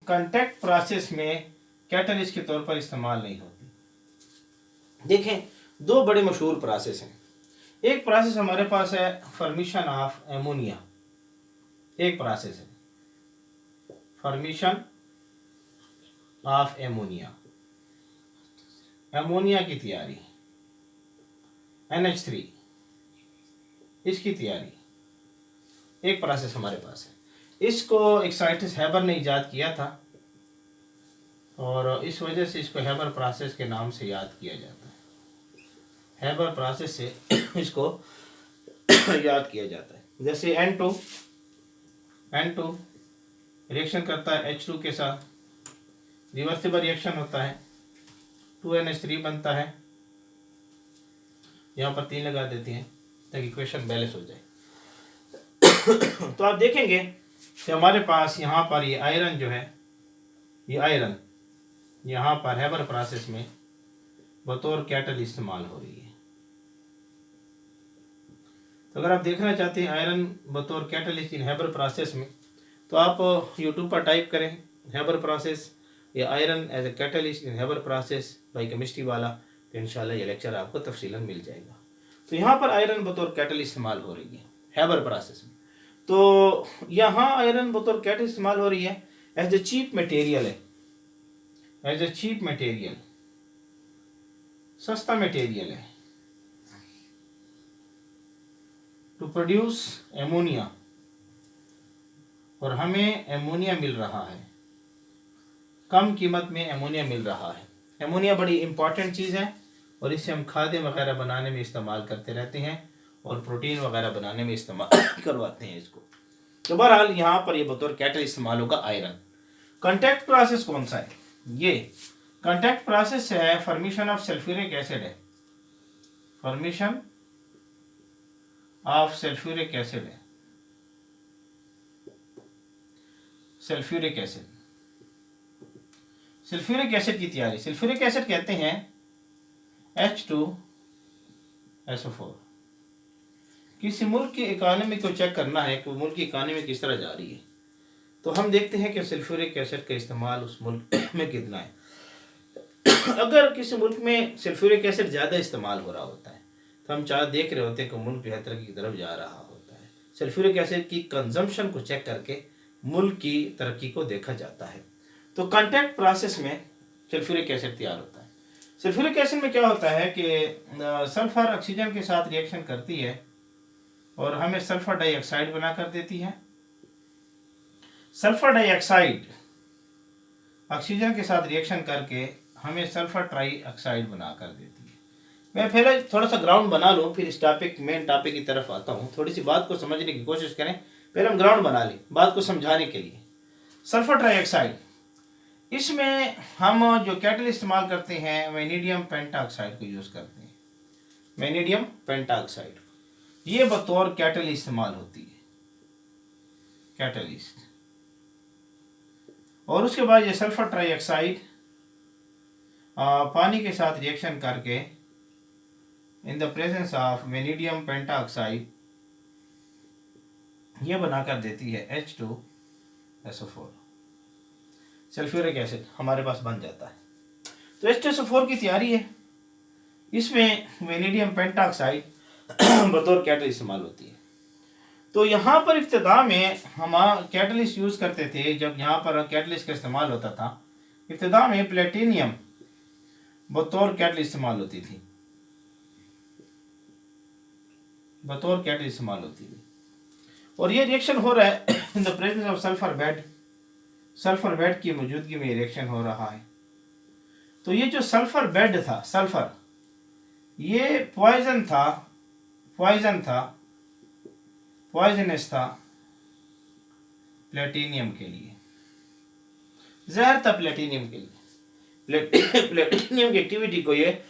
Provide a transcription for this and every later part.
Contact process में catalyst के तौर पर इस्तेमाल नहीं होती। देखें, दो बड़े मशहूर प्रोसेस हैं। एक प्रोसेस हमारे पास है फॉर्मेशन ऑफ एमोनिया, एक प्रोसेस है फॉर्मेशन ऑफ एमोनिया, एमोनिया की तैयारी, NH3 इसकी तैयारी, एक प्रोसेस हमारे पास है। इसको एक साइंटिस्ट हैबर ने इजाद किया था और इस वजह से इसको हैबर प्रोसेस के नाम से याद किया जाता है। हैबर प्रोसेस से इसको याद किया जाता है। जैसे N2 रिएक्शन करता है H2 के साथ, रिवर्सिबल रिएक्शन होता है, 2NH3 बनता है। यहाँ पर 3 लगा देती हैं ताकि इक्वेशन बैलेंस हो जाए। तो आप देखेंगे कि हमारे पास यहाँ पर ये आयरन जो है, ये आयरन यहाँ पर हैबर प्रोसेस में बतौर कैटल इस्तेमाल हो रही है। तो अगर आप देखना चाहते हैं आयरन बतौर कैटलिस्ट इन हैबर प्रोसेस में, तो आप यूट्यूब पर टाइप करें हैबर प्रोसेस या iron as a catalyst in Haber process by chemistry वाला, तो इंशाल्लाह ये लेक्चर आपको तफसीलन मिल जाएगा। तो यहाँ पर आयरन बतौर कैटल इस्तेमाल हो रही है हैबर प्रोसेस में। तो यहाँ आयरन बतौर कैटल इस्तेमाल हो रही है एज ए चीप मटेरियल है, एज ए चीप मटेरियल, सस्ता मटेरियल है टू प्रोड्यूस एमोनिया, और हमें एमोनिया मिल रहा है, कम कीमत में एमोनिया मिल रहा है। एमोनिया बड़ी इंपॉर्टेंट चीज़ है और इससे हम खाद्य वगैरह बनाने में इस्तेमाल करते रहते हैं और प्रोटीन वगैरह बनाने में इस्तेमाल करवाते हैं इसको। तो बहरहाल यहाँ पर ये बतौर कैटल इस्तेमाल होगा आयरन। कांटेक्ट प्रोसेस कौन सा है? ये कांटेक्ट प्रोसेस है फॉर्मेशन ऑफ सल्फ्यूरिक एसिड है, फॉर्मेशन ऑफ सल्फ्यूरिक एसिड है, सल्फ्यूरिक एसिड, सल्फ्यूरिक एसिड की तैयारी। सल्फ्यूरिक एसिड कहते हैं H2SO4। किसी मुल्क की इकानमी को चेक करना है कि मुल्क की इकानमी किस तरह जा रही है, तो हम देखते हैं कि सल्फ्यूरिक एसिड का इस्तेमाल उस मुल्क में कितना है। अगर किसी मुल्क में सल्फ्यूरिक एसिड ज़्यादा इस्तेमाल हो रहा होता है तो हम देख रहे होते हैं कि मुल्क जो है तरक्की की तरफ जा रहा होता है। सल्फ्यूरिक एसिड की कंजम्पशन को चेक करके मुल्क की तरक्की को देखा जाता है। तो कांटेक्ट प्रोसेस में सल्फ्यूरिक एसिड तैयार होता है। सल्फ्यूरिक एसिड में क्या होता है कि सल्फर ऑक्सीजन के साथ रिएक्शन करती है और हमें सल्फर डाइऑक्साइड बना कर देती है। सल्फर डाइऑक्साइड ऑक्सीजन के साथ रिएक्शन करके हमें सल्फर ट्राइऑक्साइड बना कर देती है। मैं पहले थोड़ा सा ग्राउंड बना लूँ, फिर इस मेन टॉपिक की तरफ आता हूँ। थोड़ी सी बात को समझने की कोशिश करें, पहले हम ग्राउंड बना लें बात को समझाने के लिए। सल्फर ट्राइऑक्साइड, इसमें हम जो कैटल इस्तेमाल करते हैं वैनेडियम पेंटाऑक्साइड को यूज़ करते हैं। वैनेडियम पेंटाऑक्साइड ये बतौर कैटल इस्तेमाल होती है, कैटलिस्ट। और उसके बाद ये सल्फर ट्राइऑक्साइड पानी के साथ रिएक्शन करके in the presence of vanadium pentoxide ये बनाकर देती है H2SO4। सल्फ्यूरिक एसिड हमारे पास बन जाता है। तो H2SO4 की तैयारी है, इसमें वैनेडियम पेंटाऑक्साइड बतौर कैटल इस्तेमाल होती है। तो यहाँ पर इब्तिदा में हम कैटलिस्ट यूज़ करते थे। जब यहाँ पर कैटलिस्ट का इस्तेमाल होता था, इब्तिदा में प्लेटिनियम बतौर कैटल इस्तेमाल होती थी, बतौर कैटल इस्तेमाल होती थी। और ये रिएक्शन हो रहा है in the presence of sulphur bed, sulphur bed की मौजूदगी में रिएक्शन हो रहा है। तो ये जो सल्फर बेड था, सल्फर ये पॉइजन था, पॉइजनस था प्लेटिनियम के लिए, जहर था प्लेटिनियम के लिए। प्लेटिनियम की एक्टिविटी को ये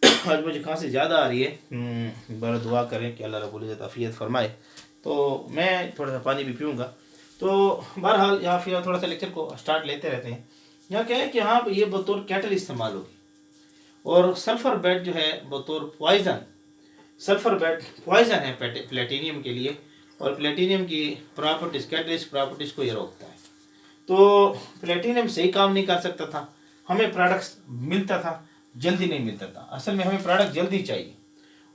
आज मुझे खांसी ज़्यादा आ रही है, बड़ा दुआ करें कि अल्लाह रब्बुल इज़्ज़त आफियत फरमाए। तो मैं थोड़ा सा पानी भी पीऊँगा। तो बहरहाल यहाँ फिर थोड़ा सा लेक्चर को स्टार्ट लेते रहते हैं। यहाँ क्या है कि हाँ ये बतौर कैटल इस्तेमाल होगी और सल्फर बेड जो है बतौर पॉइजन, सल्फर बेड पॉइजन है प्लेटिनियम के लिए और प्लेटिनियम की प्रॉपर्टीज, कैटलिस्ट प्रॉपर्टीज को ये रोकता है। तो प्लेटिनियम सही काम नहीं कर सकता था, हमें प्रोडक्ट मिलता था, जल्दी नहीं मिलता था। असल में हमें प्रोडक्ट जल्दी चाहिए,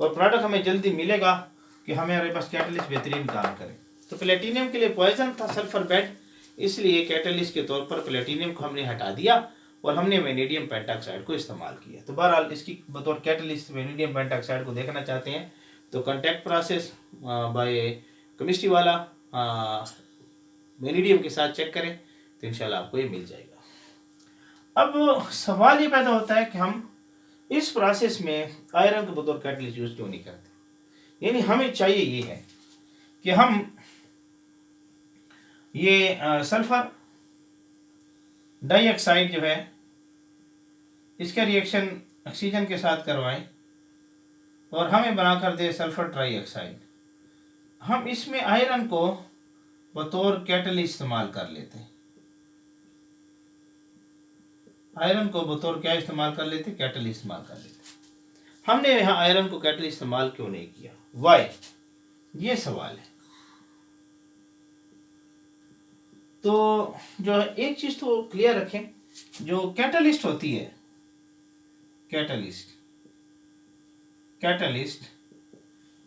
और प्रोडक्ट हमें जल्दी मिलेगा कि हमारे पास कैटलिस्ट बेहतरीन काम करे। तो प्लेटिनियम के लिए पॉइजन था सल्फर बेड, इसलिए कैटलिस्ट के तौर पर प्लेटिनियम को हमने हटा दिया और हमने वेनेडियम पेंटाक्साइड को इस्तेमाल किया। तो बहरहाल इसकी बतौर कैटलिस्ट वेनेडियम पेंटाक्साइड को देखना चाहते हैं तो कॉन्टैक्ट प्रोसेस बाय केमिस्ट्री वाला वेनेडियम के साथ चेक करें तो इंशाल्लाह आपको ये मिल जाएगा। अब सवाल ये पैदा होता है कि हम इस प्रोसेस में आयरन के बतौर कैटलिस्ट यूज क्यों नहीं करते। यानी हमें चाहिए ये है कि हम ये सल्फर डाइऑक्साइड जो है इसका रिएक्शन ऑक्सीजन के साथ करवाएं और हमें बनाकर दे सल्फर ट्राइऑक्साइड। हम इसमें आयरन को बतौर कैटलिस्ट इस्तेमाल कर लेते हैं। आयरन को बतौर क्या इस्तेमाल कर लेते, कैटलिस्ट इस्तेमाल कर लेते। हमने यहाँ आयरन को कैटलिस्ट इस्तेमाल क्यों नहीं किया, वाई, ये सवाल है। तो जो एक चीज तो क्लियर रखें, जो कैटलिस्ट होती है, कैटलिस्ट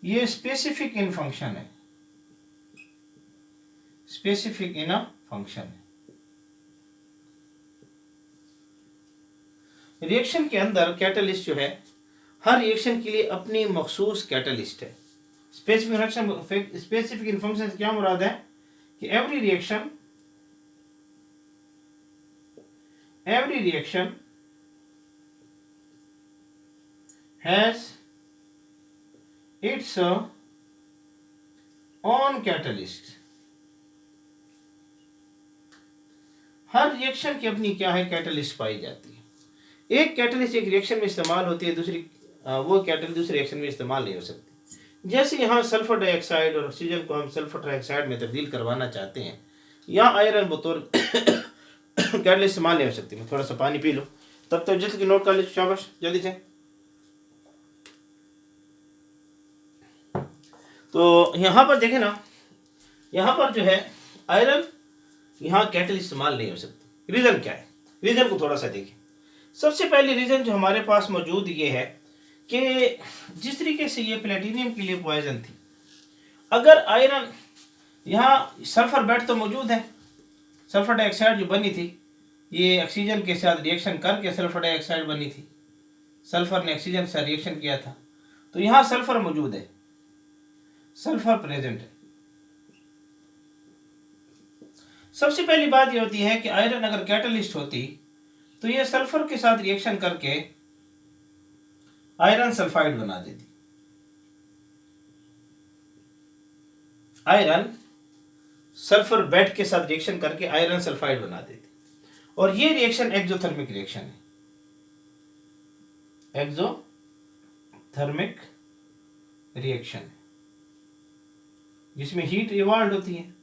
ये स्पेसिफिक इन फंक्शन है, स्पेसिफिक इन अ फंक्शन है। रिएक्शन के अंदर कैटलिस्ट जो है हर रिएक्शन के लिए अपनी मखसूस कैटलिस्ट है। स्पेसिफिक इन फंक्शन से क्या मुराद है कि every reaction has its own catalyst। Her reaction की अपनी क्या है, कैटलिस्ट पाई जाती है। एक कैटलिस्ट एक रिएक्शन में इस्तेमाल होती है, दूसरी वो कैटलिस्ट दूसरे रिएक्शन में इस्तेमाल नहीं हो सकती। जैसे यहाँ सल्फर डाइऑक्साइड और ऑक्सीजन को हम सल्फर ट्राइऑक्साइड में तब्दील करवाना चाहते हैं, यहाँ आयरन बतौर कैटलिस्ट इस्तेमाल नहीं हो सकती। मैं थोड़ा सा पानी पी लूँ, तब तक जल्दी नोट कर लीजिए, शाबाश जल्दी से। तो यहाँ पर देखें ना, यहाँ पर जो है आयरन यहाँ कैटलिस्ट इस्तेमाल नहीं हो सकती। रीज़न क्या है, रीज़न को थोड़ा सा देखें। सबसे पहले रीज़न जो हमारे पास मौजूद ये है कि जिस तरीके से ये प्लेटिनियम के लिए पॉइजन थी, अगर आयरन यहाँ सल्फर बेड तो मौजूद है, सल्फर डाइऑक्साइड जो बनी थी ये ऑक्सीजन के साथ रिएक्शन करके सल्फर डाइऑक्साइड बनी थी, सल्फर ने ऑक्सीजन के साथ रिएक्शन किया था, तो यहाँ सल्फर मौजूद है, सल्फर प्रेजेंट है। सबसे पहली बात यह होती है कि आयरन अगर कैटलिस्ट होती तो ये सल्फर के साथ रिएक्शन करके आयरन सल्फाइड बना देती। आयरन सल्फर बेड के साथ रिएक्शन करके आयरन सल्फाइड बना देती, और ये रिएक्शन एक्सोथर्मिक रिएक्शन है, एक्सोथर्मिक रिएक्शन है जिसमें हीट इवॉल्व होती है।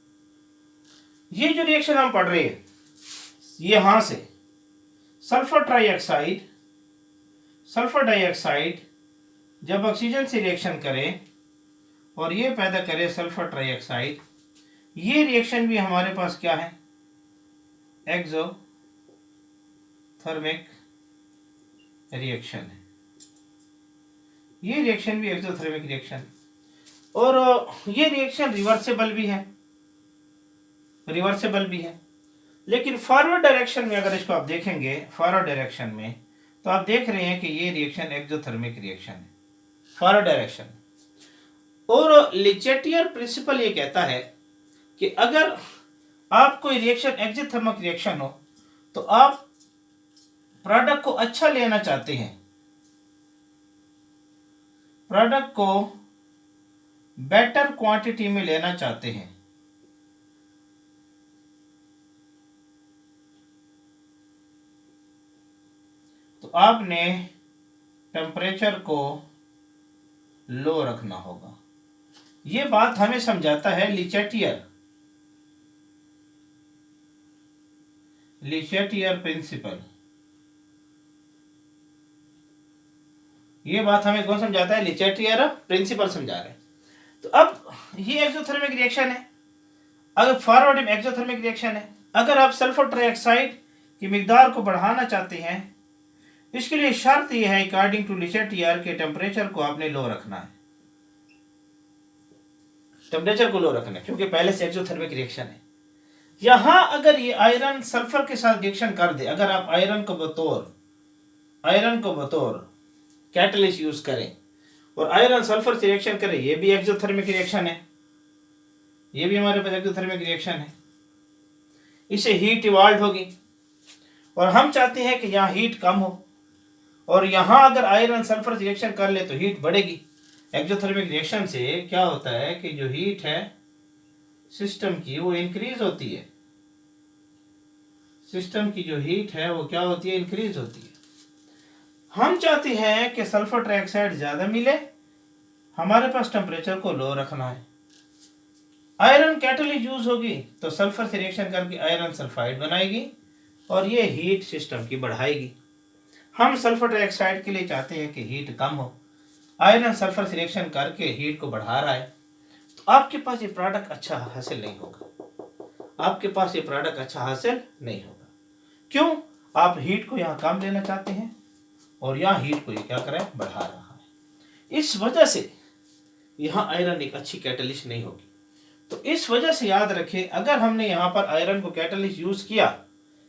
ये जो रिएक्शन हम पढ़ रहे हैं, यहां से सल्फर डाइऑक्साइड जब ऑक्सीजन से रिएक्शन करे और ये पैदा करे सल्फर ट्राइऑक्साइड, ये रिएक्शन भी हमारे पास क्या है, एक्सोथर्मिक रिएक्शन है। ये रिएक्शन भी एक्सोथर्मिक रिएक्शन, और ये रिएक्शन रिवर्सेबल भी है। लेकिन फॉरवर्ड डायरेक्शन में अगर इसको आप देखेंगे, फॉरवर्ड डायरेक्शन में, तो आप देख रहे हैं कि ये रिएक्शन एक्सोथर्मिक रिएक्शन है, फॉरवर्ड डायरेक्शन। और लिचेटियर प्रिंसिपल ये कहता है कि अगर आप कोई रिएक्शन एक्सोथर्मिक रिएक्शन हो तो आप प्रोडक्ट को अच्छा लेना चाहते हैं, प्रोडक्ट को बेटर क्वांटिटी में लेना चाहते हैं, तो आपने टेम्परेचर को लो रखना होगा। ये बात हमें समझाता है लिचेटियर प्रिंसिपल। ये बात हमें कौन समझाता है, लिचेटियर प्रिंसिपल समझा रहे हैं। तो अब ये एक्सोथर्मिक रिएक्शन है, अगर फॉरवर्ड में एक्सोथर्मिक रिएक्शन है अगर आप सल्फर ट्राइऑक्साइड की मिकदार को बढ़ाना चाहते हैं, इसके लिए शर्त यह है अकॉर्डिंग टू लिचेटियर के टेम्परेचर को आपने लो रखना है, टेम्परेचर को लो रखना है, क्योंकि पहले से एक्सोथर्मिक रिएक्शन है। यहां अगर ये आयरन सल्फर के साथ रिएक्शन कर दे, अगर आप आयरन को बतौर कैटलिस्ट यूज करें और आयरन सल्फर से रिएक्शन करें, ये भी एक्सोथर्मिक रिएक्शन है, ये भी हमारे पास एक्सोथर्मिक रिएक्शन है। इससे हीट इवॉल्व होगी और हम चाहते हैं कि यहाँ हीट कम हो, और यहाँ अगर आयरन सल्फर से रिएक्शन कर ले तो हीट बढ़ेगी। एक्सोथर्मिक रिएक्शन से क्या होता है कि जो हीट है सिस्टम की वो इंक्रीज होती है, सिस्टम की जो हीट है वो क्या होती है, इंक्रीज होती है। हम चाहते हैं कि सल्फर ट्राइऑक्साइड ज्यादा मिले, हमारे पास टेम्परेचर को लो रखना है। आयरन कैटलिस्ट यूज होगी तो सल्फर से रिएक्शन करके आयरन सल्फाइड बनाएगी और ये हीट सिस्टम की बढ़ाएगी। हम सल्फर डाइऑक्साइड के लिए चाहते हैं कि हीट कम हो, आयरन सल्फर से रिएक्शन करके हीट को बढ़ा रहा है, तो आपके पास ये प्रोडक्ट अच्छा हासिल नहीं होगा, आपके पास ये प्रोडक्ट अच्छा हासिल नहीं होगा। क्यों? आप हीट को यहाँ कम लेना चाहते हैं और यहाँ हीट को ये क्या कर रहा है, बढ़ा रहा है। इस वजह से यहाँ आयरन एक अच्छी कैटलिस्ट नहीं होगी। तो इस वजह से याद रखें, अगर हमने यहाँ पर आयरन को कैटलिस्ट यूज किया,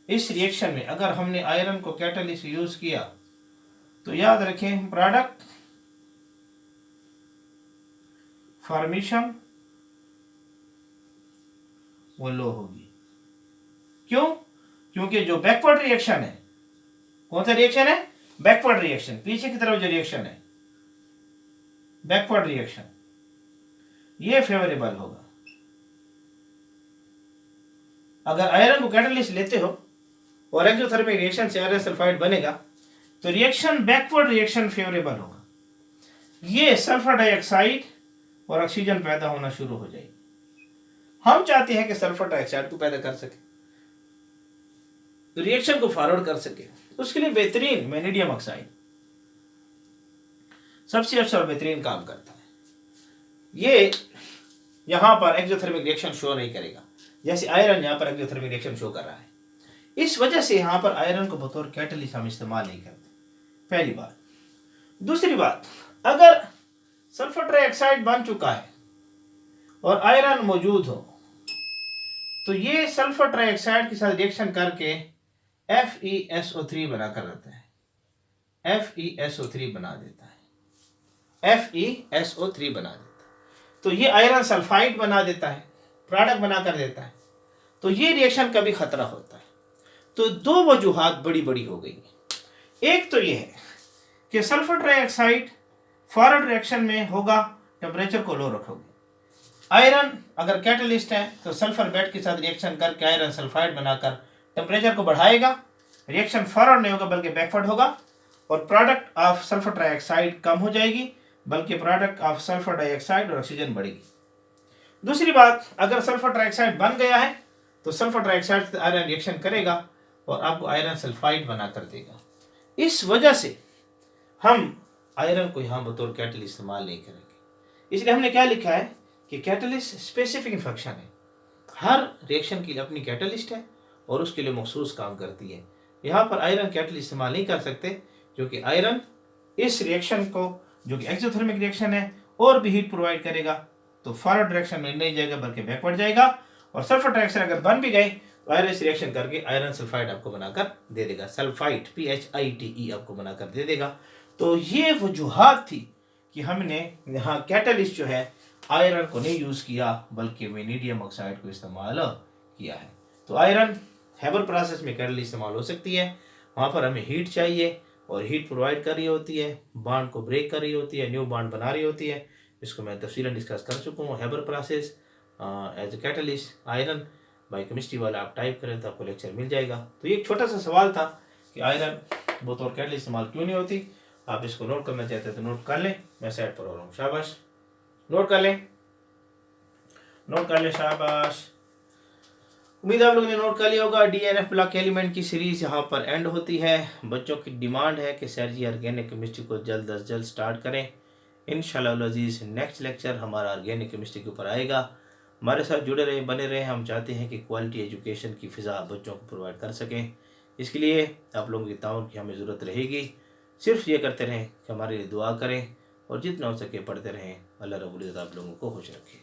इस रिएक्शन में अगर हमने आयरन को कैटलिस्ट यूज किया, तो याद रखें प्रोडक्ट फॉर्मेशन वो लो होगी। क्यों? क्योंकि जो बैकवर्ड रिएक्शन है, कौन सा रिएक्शन है, बैकवर्ड रिएक्शन, पीछे की तरफ जो रिएक्शन है बैकवर्ड रिएक्शन, ये फेवरेबल होगा। अगर आयरन को कैटलिस्ट लेते हो और एक्सोथर्मिक रिएक्शन से आयरन सल्फाइड बनेगा तो रिएक्शन बैकवर्ड रिएक्शन फेवरेबल होगा। ये सल्फर डाइऑक्साइड और ऑक्सीजन पैदा होना शुरू हो जाएगी। हम चाहते हैं कि सल्फर डाइऑक्साइड को पैदा कर सके, रिएक्शन को फॉरवर्ड कर सके। उसके लिए बेहतरीन वेनेडियम ऑक्साइड सबसे अच्छा और बेहतरीन काम करता है। ये यहां पर एक्सोथर्मिक रिएक्शन शो नहीं करेगा, जैसे आयरन यहां पर एक्सोथर्मिक रिएक्शन शो कर रहा है। इस वजह से यहां पर आयरन को बतौर कैटलिस्ट हम इस्तेमाल नहीं करते, पहली बात। दूसरी बात, अगर सल्फर ट्राइऑक्साइड बन चुका है और आयरन मौजूद हो, तो ये सल्फर ट्राइऑक्साइड के साथ रिएक्शन करके FeSO3 बनाकर रहता है, FeSO3 बना देता है, FeSO3 बना देता है। तो ये आयरन सल्फाइड बना देता है, प्रोडक्ट बना कर देता है। तो ये रिएक्शन का भी खतरा होता है। तो दो वजूहात बड़ी बड़ी हो गई। एक तो ये है कि सल्फर ट्राइऑक्साइड फॉरवर्ड रिएक्शन में होगा, टेम्परेचर को लो रखोगे। आयरन अगर कैटलिस्ट है तो सल्फर बेड के साथ रिएक्शन करके आयरन सल्फाइड बनाकर टेम्परेचर को बढ़ाएगा, रिएक्शन फॉरवर्ड नहीं होगा बल्कि बैकवर्ड होगा, और प्रोडक्ट ऑफ सल्फर ट्राइऑक्साइड कम हो जाएगी बल्कि प्रोडक्ट ऑफ सल्फर डाइऑक्साइड और ऑक्सीजन बढ़ेगी। दूसरी बात, अगर सल्फर ट्राइऑक्साइड बन गया है तो सल्फर ट्राइऑक्साइड से आयरन रिएक्शन करेगा और आपको आयरन सल्फाइड बना कर देगा। इस वजह से हम आयरन को यहाँ बतौर कैटलिस्ट इस्तेमाल नहीं करेंगे। इसलिए हमने क्या लिखा है कि कैटलिस्ट स्पेसिफिक फंक्शन है, हर रिएक्शन के लिए अपनी कैटलिस्ट है और उसके लिए मखसूस काम करती है। यहाँ पर आयरन कैटलिस्ट इस्तेमाल नहीं कर सकते क्योंकि आयरन इस रिएक्शन को, जो कि एक्सोथर्मिक रिएक्शन है, और भी हीट प्रोवाइड करेगा, तो फॉरवर्ड डायरेक्शन में नहीं जाएगा बल्कि बैकवर्ड जाएगा। और सल्फर ट्राइऑक्साइड अगर बन भी गए तो आयरन से रिएक्शन करके आयरन सल्फाइड आपको बनाकर दे देगा, सल्फाइड PHITE आपको बनाकर दे देगा। तो ये वजूहात थी कि हमने यहाँ कैटलिस्ट जो है आयरन को नहीं यूज किया बल्कि वेनेडियम ऑक्साइड को इस्तेमाल किया है। तो आयरन हेबर प्रोसेस में कैटलिस्ट इस्तेमाल हो सकती है, वहाँ पर हमें हीट चाहिए और हीट प्रोवाइड कर रही होती है, बॉन्ड को ब्रेक कर रही होती है, न्यू बॉन्ड बना रही होती है। इसको मैं तफसीलन डिस्कस कर चुका हूँ। Haber process as a catalyst iron biochemistry वाला आप टाइप करें तो आपको लेक्चर मिल जाएगा। तो ये एक छोटा सा सवाल था कि आयरन बतौर कैटलिस्ट इस्तेमाल क्यों नहीं होती। आप इसको नोट करना चाहते हैं तो नोट कर लें, मैं साइड पर हो रहा हूँ। शाबाश, नोट कर लें, नोट कर लें, शाबाश। उम्मीद है आप लोगों ने नोट कर लिया होगा। DNF ब्लॉक एलिमेंट की सीरीज यहाँ पर एंड होती है। बच्चों की डिमांड है कि सर जी ऑर्गेनिक केमिस्ट्री को जल्द अज जल्द स्टार्ट करें। इंशाल्लाह अज़ीज़ नेक्स्ट लेक्चर हमारा ऑर्गेनिक केमिस्ट्री के ऊपर आएगा। हमारे साथ जुड़े रहे, बने रहे। हम चाहते हैं कि क्वालिटी एजुकेशन की फ़िज़ा बच्चों को प्रोवाइड कर सकें। इसके लिए आप लोगों की ताउन की हमें ज़रूरत रहेगी। सिर्फ ये करते रहें कि हमारे लिए दुआ करें और जितना हो सके पढ़ते रहें। अल्लाह रब्बुल इज़्ज़त आप लोगों को खुश रखे।